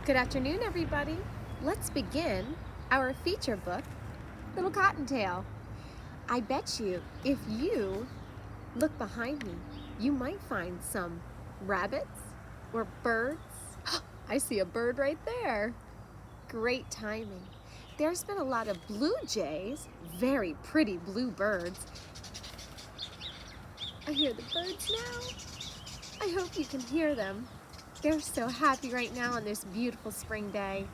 Good afternoon, everybody. Let's begin our feature book, Little Cottontail. I bet you, if you look behind me, you might find some rabbits or birds. I see a bird right there. Great timing. There's been a lot of blue jays, very pretty blue birds. I hear the birds now. I hope you can hear them. They're so happy right now on this beautiful spring day.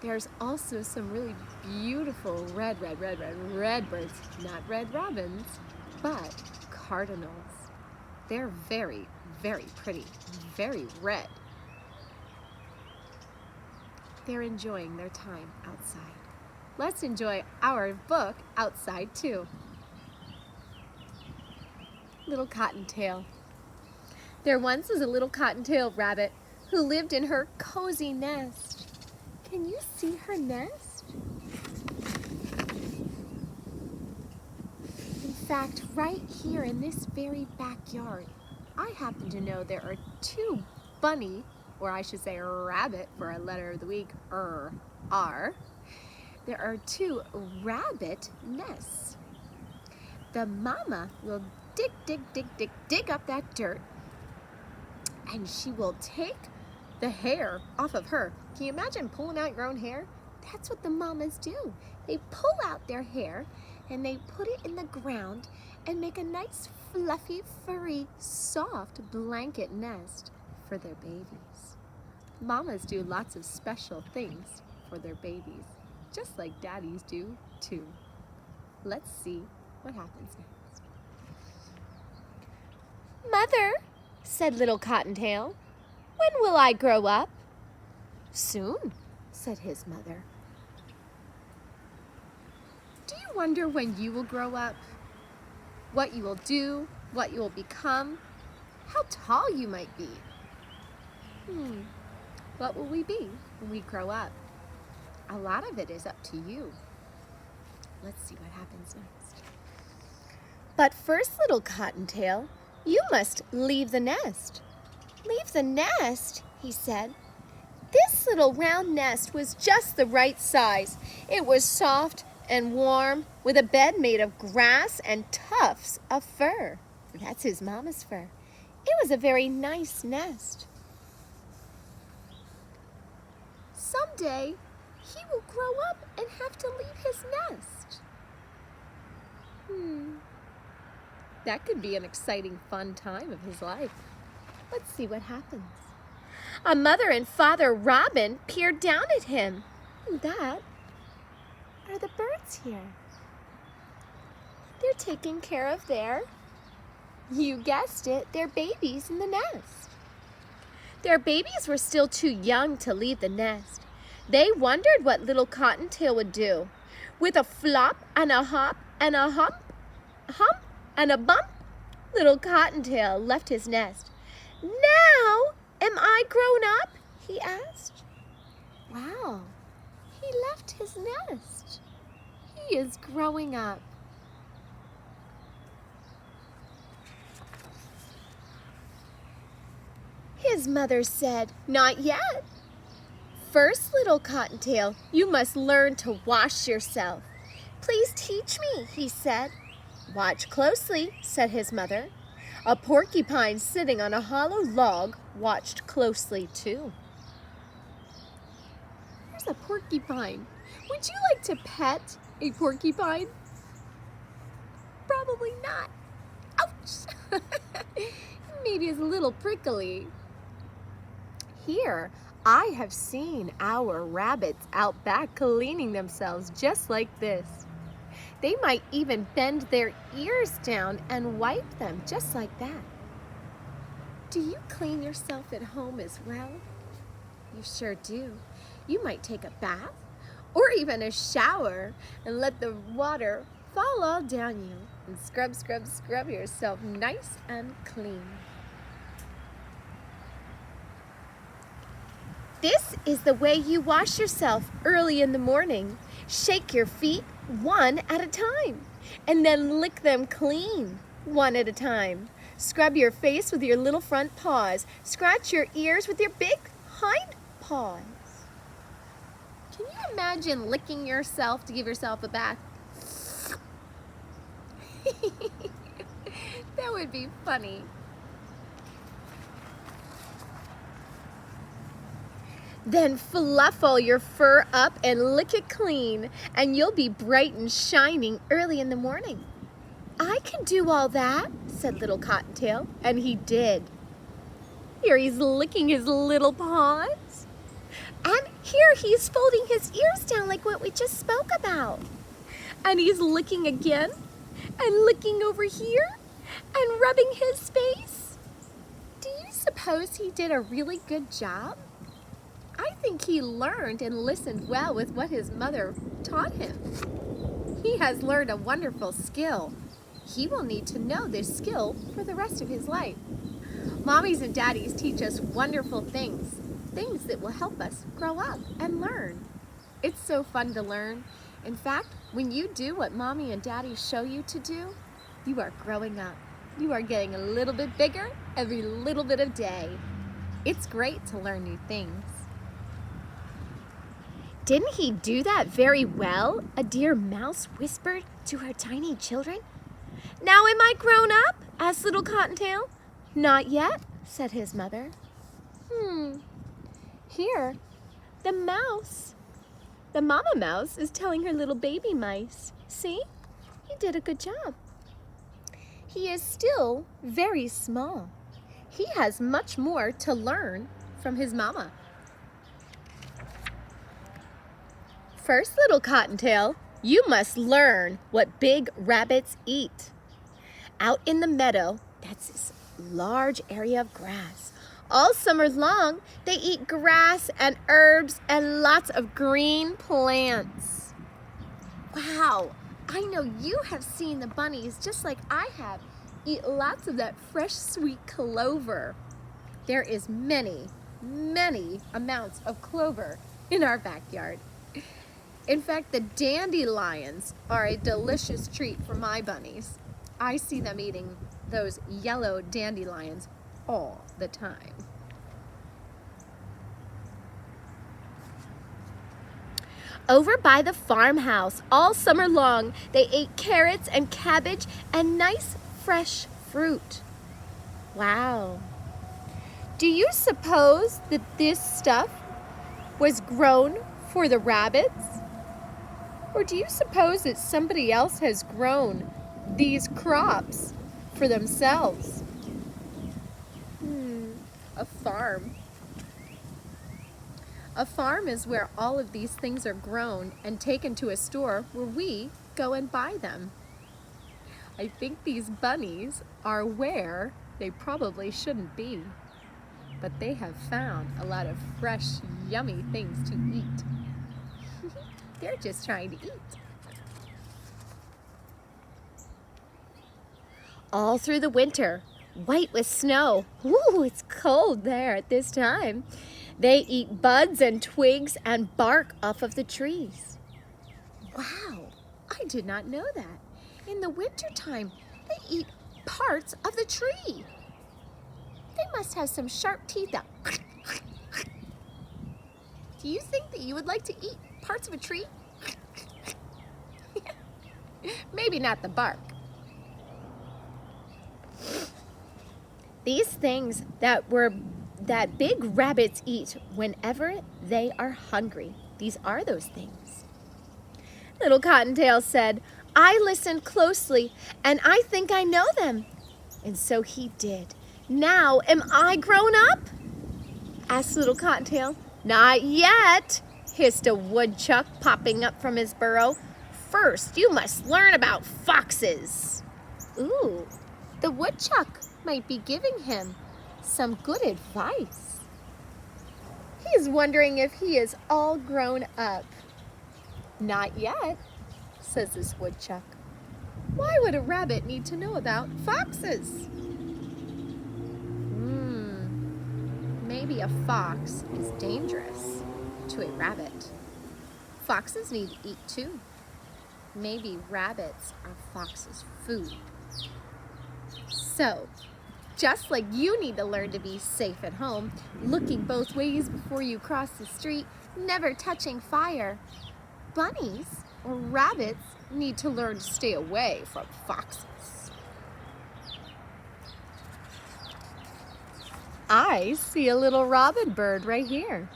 There's also some really beautiful red birds. Not red robins, but cardinals. They're very, very pretty, very red. They're enjoying their time outside. Let's enjoy our book outside too. Little Cottontail. There once was a little cottontail rabbit who lived in her cozy nest. Can you see her nest? In fact, right here in this very backyard, I happen to know there are two bunny, or I should say rabbit for a letter of the week, R. There are two rabbit nests. The mama will dig up that dirt, and she will take the hair off of her. Can you imagine pulling out your own hair? That's what the mamas do. They pull out their hair and they put it in the ground and make a nice fluffy, furry, soft blanket nest for their babies. Mamas do lots of special things for their babies, just like daddies do too. Let's see what happens next. Mother, said little Cottontail, when will I grow up? Soon, said his mother. Do you wonder when you will grow up? What you will do, what you will become, how tall you might be? What will we be when we grow up? A lot of it is up to you. Let's see what happens next. But first, little Cottontail, you must leave the nest. Leave the nest, he said. This little round nest was just the right size. It was soft and warm, with a bed made of grass and tufts of fur. That's his mama's fur. It was a very nice nest. Someday, he will grow up and have to leave his nest. That could be an exciting, fun time of his life. Let's see what happens. A mother and father robin peered down at him. That are the birds here. They're taking care of you guessed it, their babies in the nest. Their babies were still too young to leave the nest. They wondered what little Cottontail would do. With a flop and a hop and a hump and a bump, little Cottontail left his nest. Now, am I grown up? He asked. Wow, he left his nest. He is growing up. His mother said, not yet. First, little Cottontail, you must learn to wash yourself. Please teach me, he said. Watch closely, said his mother. A porcupine sitting on a hollow log watched closely too. There's a porcupine. Would you like to pet a porcupine? Probably not. Ouch! Maybe it's a little prickly. Here, I have seen our rabbits out back cleaning themselves just like this. They might even bend their ears down and wipe them just like that. Do you clean yourself at home as well? You sure do. You might take a bath or even a shower and let the water fall all down you and scrub yourself nice and clean. This is the way you wash yourself early in the morning. Shake your feet one at a time, and then lick them clean one at a time. Scrub your face with your little front paws. Scratch your ears with your big hind paws. imagine licking yourself to give yourself a bath? That would be funny. Then fluff all your fur up and lick it clean, and you'll be bright and shining early in the morning. I can do all that, said little Cottontail, and he did. Here he's licking his little paws, and here he's folding his ears down like what we just spoke about. And he's licking again, and licking over here, and rubbing his face. Do you suppose he did a really good job? I think he learned and listened well with what his mother taught him. He has learned a wonderful skill. He will need to know this skill for the rest of his life. Mommies and daddies teach us wonderful things that will help us grow up and learn. It's so fun to learn. In fact, when you do what mommy and daddy show you to do, you are growing up. You are getting a little bit bigger every little bit of day. It's great to learn new things. Didn't he do that very well? A dear mouse whispered to her tiny children. Now am I grown up? Asked little Cottontail. Not yet, said his mother. Here, the mama mouse is telling her little baby mice. See, he did a good job. He is still very small. He has much more to learn from his mama. First, little Cottontail, you must learn what big rabbits eat. Out in the meadow, that's this large area of grass. All summer long, they eat grass and herbs and lots of green plants. Wow, I know you have seen the bunnies just like I have eat lots of that fresh, sweet clover. There is many amounts of clover in our backyard. In fact, the dandelions are a delicious treat for my bunnies. I see them eating those yellow dandelions all the time. Over by the farmhouse, all summer long, they ate carrots and cabbage and nice fresh fruit. Wow. Do you suppose that this stuff was grown for the rabbits? Or do you suppose that somebody else has grown these crops for themselves? A farm. A farm is where all of these things are grown and taken to a store where we go and buy them. I think these bunnies are where they probably shouldn't be, but they have found a lot of fresh, yummy things to eat. They're just trying to eat. All through the winter, white with snow. Ooh, it's cold there at this time. They eat buds and twigs and bark off of the trees. Wow, I did not know that. In the wintertime, they eat parts of the tree. They must have some sharp teeth out. Do you think that you would like to eat parts of a tree? Maybe not the bark. These things that big rabbits eat whenever they are hungry. These are those things. Little Cottontail said, I listened closely and I think I know them. And so he did. Now, am I grown up? Asked little Cottontail. Not yet, hissed a woodchuck popping up from his burrow. First, you must learn about foxes. Ooh, the woodchuck might be giving him some good advice. He's wondering if he is all grown up. Not yet, says this woodchuck. Why would a rabbit need to know about foxes? Maybe a fox is dangerous to a rabbit. Foxes need to eat too. Maybe rabbits are foxes' food. So, just like you need to learn to be safe at home, looking both ways before you cross the street, never touching fire, bunnies or rabbits need to learn to stay away from foxes. I see a little robin bird right here.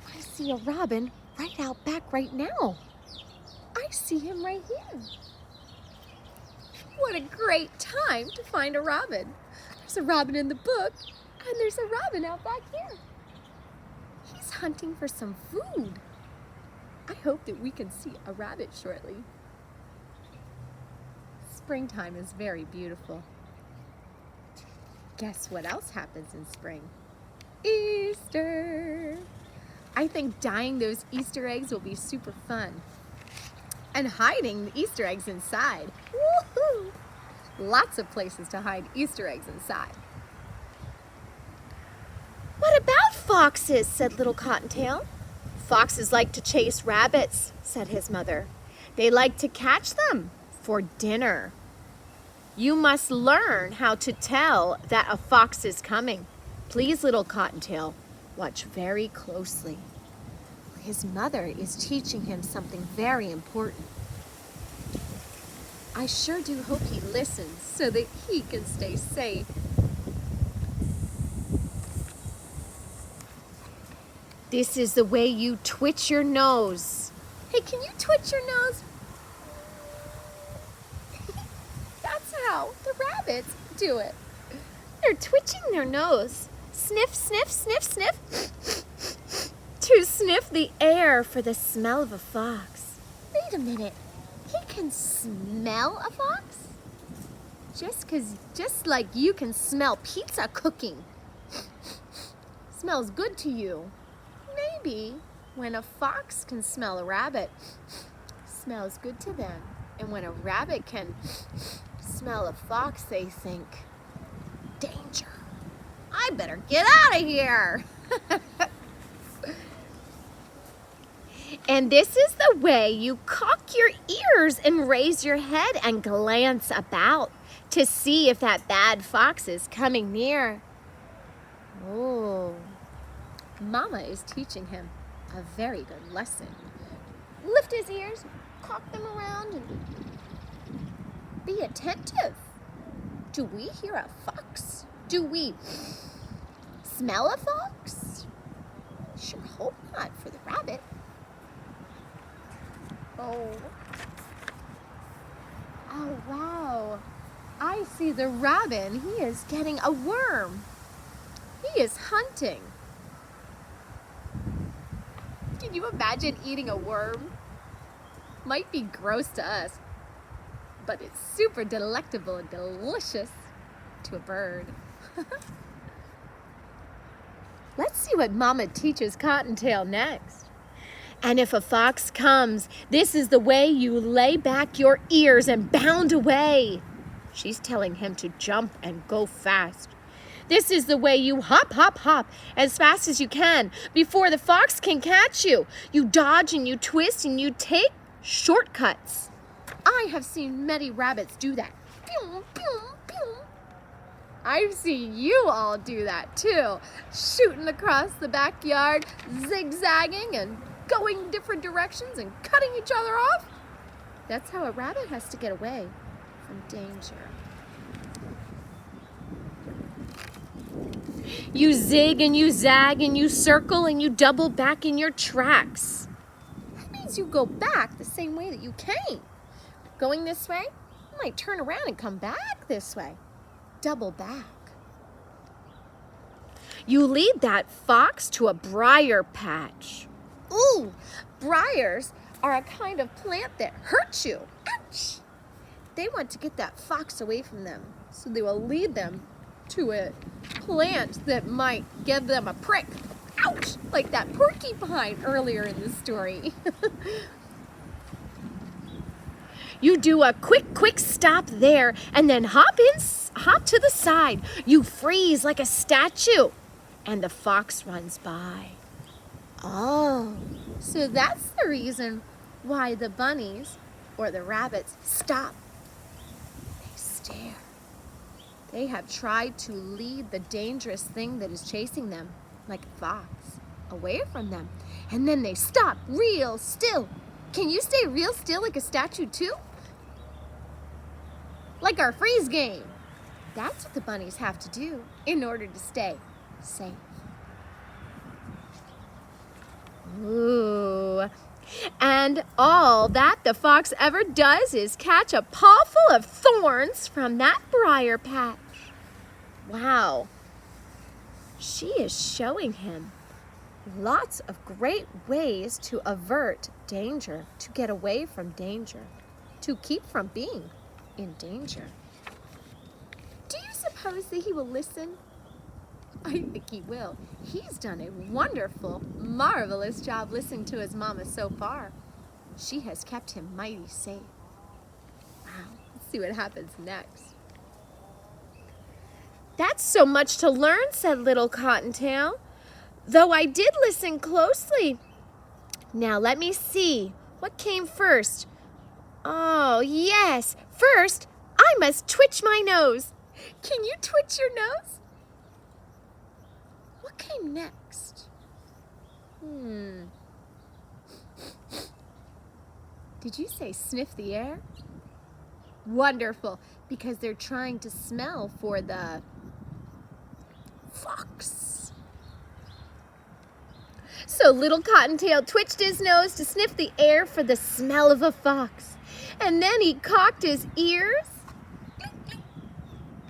I see a robin right out back right now. I see him right here. What a great time to find a robin. There's a robin in the book, and there's a robin out back here. He's hunting for some food. I hope that we can see a rabbit shortly. Springtime is very beautiful. Guess what else happens in spring? Easter! I think dyeing those Easter eggs will be super fun. And hiding the Easter eggs inside. Woohoo! Lots of places to hide Easter eggs inside. What about foxes? Said little Cottontail. Foxes like to chase rabbits, said his mother. They like to catch them for dinner. You must learn how to tell that a fox is coming. Please, little Cottontail, watch very closely. His mother is teaching him something very important. I sure do hope he listens so that he can stay safe. This is the way you twitch your nose. Hey, can you twitch your nose? That's how the rabbits do it. They're twitching their nose. Sniff, sniff, sniff, sniff. To sniff the air for the smell of a fox. Wait a minute. He can smell a fox? Just like you can smell pizza cooking. Smells good to you. Maybe when a fox can smell a rabbit, smells good to them. And when a rabbit can smell a fox, they think, danger. I better get out of here. And this is the way you cock your ears and raise your head and glance about to see if that bad fox is coming near. Oh, Mama is teaching him a very good lesson. Lift his ears, cock them around, and be attentive. Do we hear a fox? Do we smell a fox? Sure hope not for the rabbit. Oh, wow. I see the robin. He is getting a worm. He is hunting. Can you imagine eating a worm? Might be gross to us, but it's super delectable and delicious to a bird. Let's see what Mama teaches Cottontail next. And if a fox comes, this is the way you lay back your ears and bound away. She's telling him to jump and go fast. This is the way you hop, hop, hop as fast as you can before the fox can catch you. You dodge and you twist and you take shortcuts. I have seen many rabbits do that. Pew, pew, pew. I've seen you all do that too. Shooting across the backyard, zigzagging and going different directions and cutting each other off. That's how a rabbit has to get away from danger. You zig and you zag and you circle and you double back in your tracks. That means you go back the same way that you came. Going this way, you might turn around and come back this way. Double back. You lead that fox to a briar patch. Ooh, briars are a kind of plant that hurts you. Ouch! They want to get that fox away from them, so they will lead them to a plant that might give them a prick. Ouch! Like that porcupine earlier in the story. You do a quick stop there and then hop to the side. You freeze like a statue and the fox runs by. Oh, so that's the reason why the bunnies or the rabbits stop. They stare. They have tried to lead the dangerous thing that is chasing them, like a fox. away from them. And then they stop real still. Can you stay real still like a statue too? Like our freeze game. That's what the bunnies have to do in order to stay safe. Ooh. And all that the fox ever does is catch a pawful of thorns from that briar patch. Wow. She is showing him lots of great ways to avert danger, to get away from danger, to keep from being in danger. Do you suppose that he will listen? I think he will. He's done a wonderful, marvelous job listening to his mama so far. She has kept him mighty safe. Wow, let's see what happens next. That's so much to learn, said little Cottontail, though I did listen closely. Now let me see. What came first? Oh, yes. First, I must twitch my nose. Can you twitch your nose? What came next? Did you say sniff the air? Wonderful, because they're trying to smell for the fox. So little Cottontail twitched his nose to sniff the air for the smell of a fox. And then he cocked his ears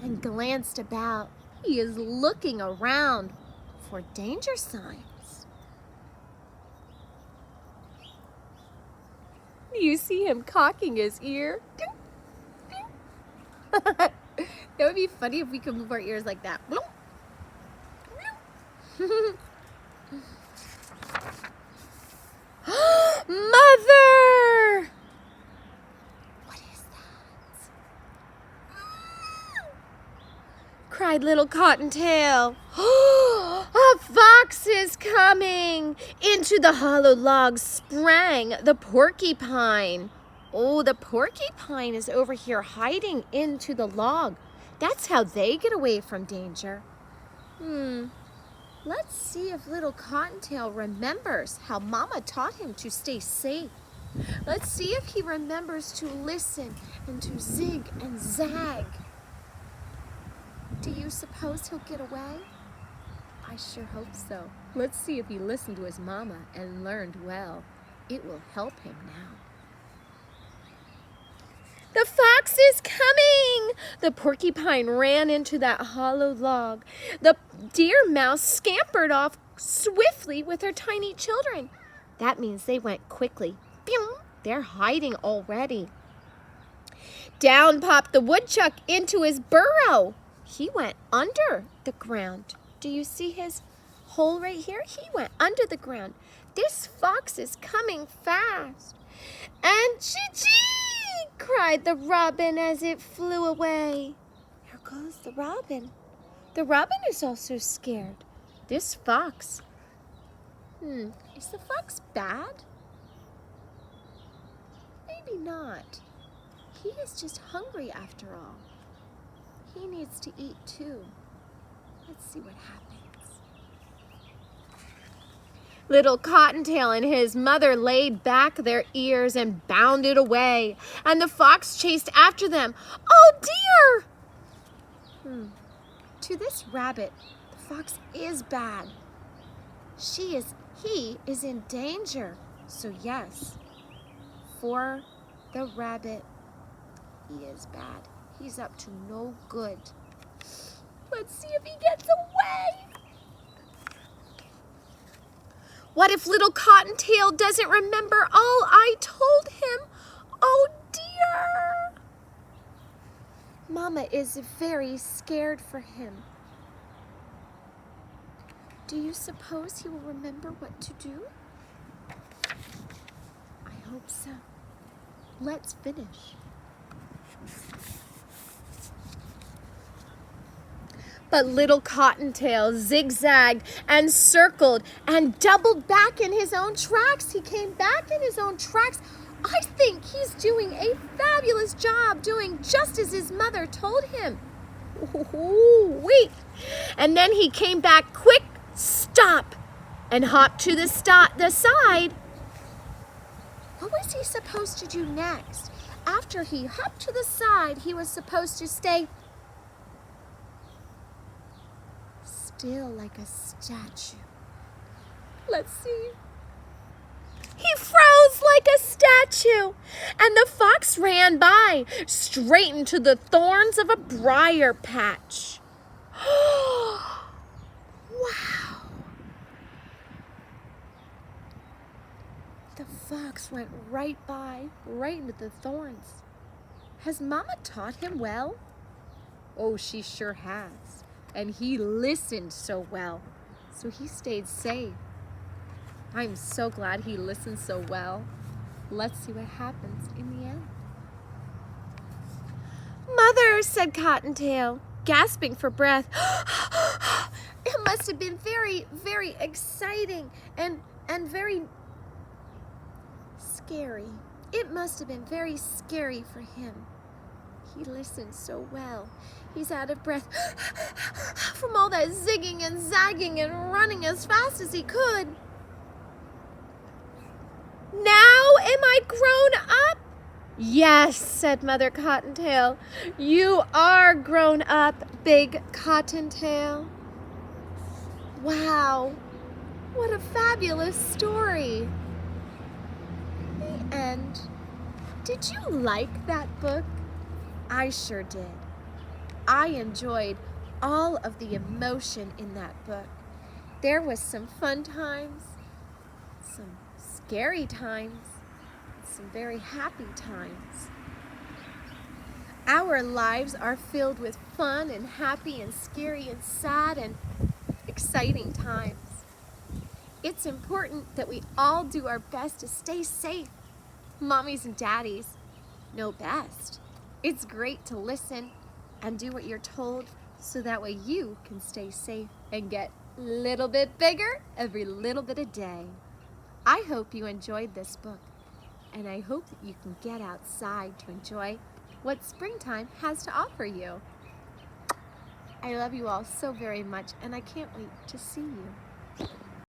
and glanced about. He is looking around for danger signs. You see him cocking his ear? That would be funny if we could move our ears like that. Mother! What is that? Cried little Cottontail. A fox is coming! Into the hollow log sprang the porcupine. Oh, the porcupine is over here hiding into the log. That's how they get away from danger. Let's see if little Cottontail remembers how Mama taught him to stay safe. Let's see if he remembers to listen and to zig and zag. Do you suppose he'll get away? I sure hope so. Let's see if he listened to his mama and learned well. It will help him now. The fox is coming! The porcupine ran into that hollow log. The deer mouse scampered off swiftly with her tiny children. That means they went quickly. Pew! They're hiding already. Down popped the woodchuck into his burrow. He went under the ground. Do you see his hole right here? He went under the ground. This fox is coming fast. And chee-chee! Cried the robin as it flew away. Here goes the robin. The robin is also scared. This fox. Is the fox bad? Maybe not. He is just hungry after all. He needs to eat too. Let's see what happens. Little Cottontail and his mother laid back their ears and bounded away, and the fox chased after them. Oh dear! To this rabbit, the fox is bad. He is in danger. So yes, for the rabbit, he is bad. He's up to no good. Let's see if he gets away. What if little Cottontail doesn't remember all I told him? Oh dear! Mama is very scared for him. Do you suppose he will remember what to do? I hope so. Let's finish. But little Cottontail zigzagged and circled and doubled back in his own tracks. He came back in his own tracks. I think he's doing a fabulous job, doing just as his mother told him. Ooh-wee. And then he came back quick, stop. and hopped to the side. What was he supposed to do next? After he hopped to the side, he was supposed to stay still like a statue. Let's see. He froze like a statue, and the fox ran by, straight into the thorns of a briar patch. Wow! The fox went right into the thorns. Has Mama taught him well? Oh, she sure has. And he listened so well, so he stayed safe. I'm so glad he listened so well. Let's see what happens in the end. Mother, said Cottontail, gasping for breath. It must have been very, very exciting and very scary. It must have been very scary for him. He listened so well. He's out of breath from all that zigging and zagging and running as fast as he could. Now am I grown up? Yes, said Mother Cottontail. You are grown up, Big Cottontail. Wow, what a fabulous story. The end. Did you like that book? I sure did. I enjoyed all of the emotion in that book. There was some fun times, some scary times, some very happy times. Our lives are filled with fun and happy and scary and sad and exciting times. It's important that we all do our best to stay safe. Mommies and daddies know best. It's great to listen and do what you're told so that way you can stay safe and get a little bit bigger every little bit of day. I hope you enjoyed this book, and I hope that you can get outside to enjoy what springtime has to offer you. I love you all so very much, and I can't wait to see you.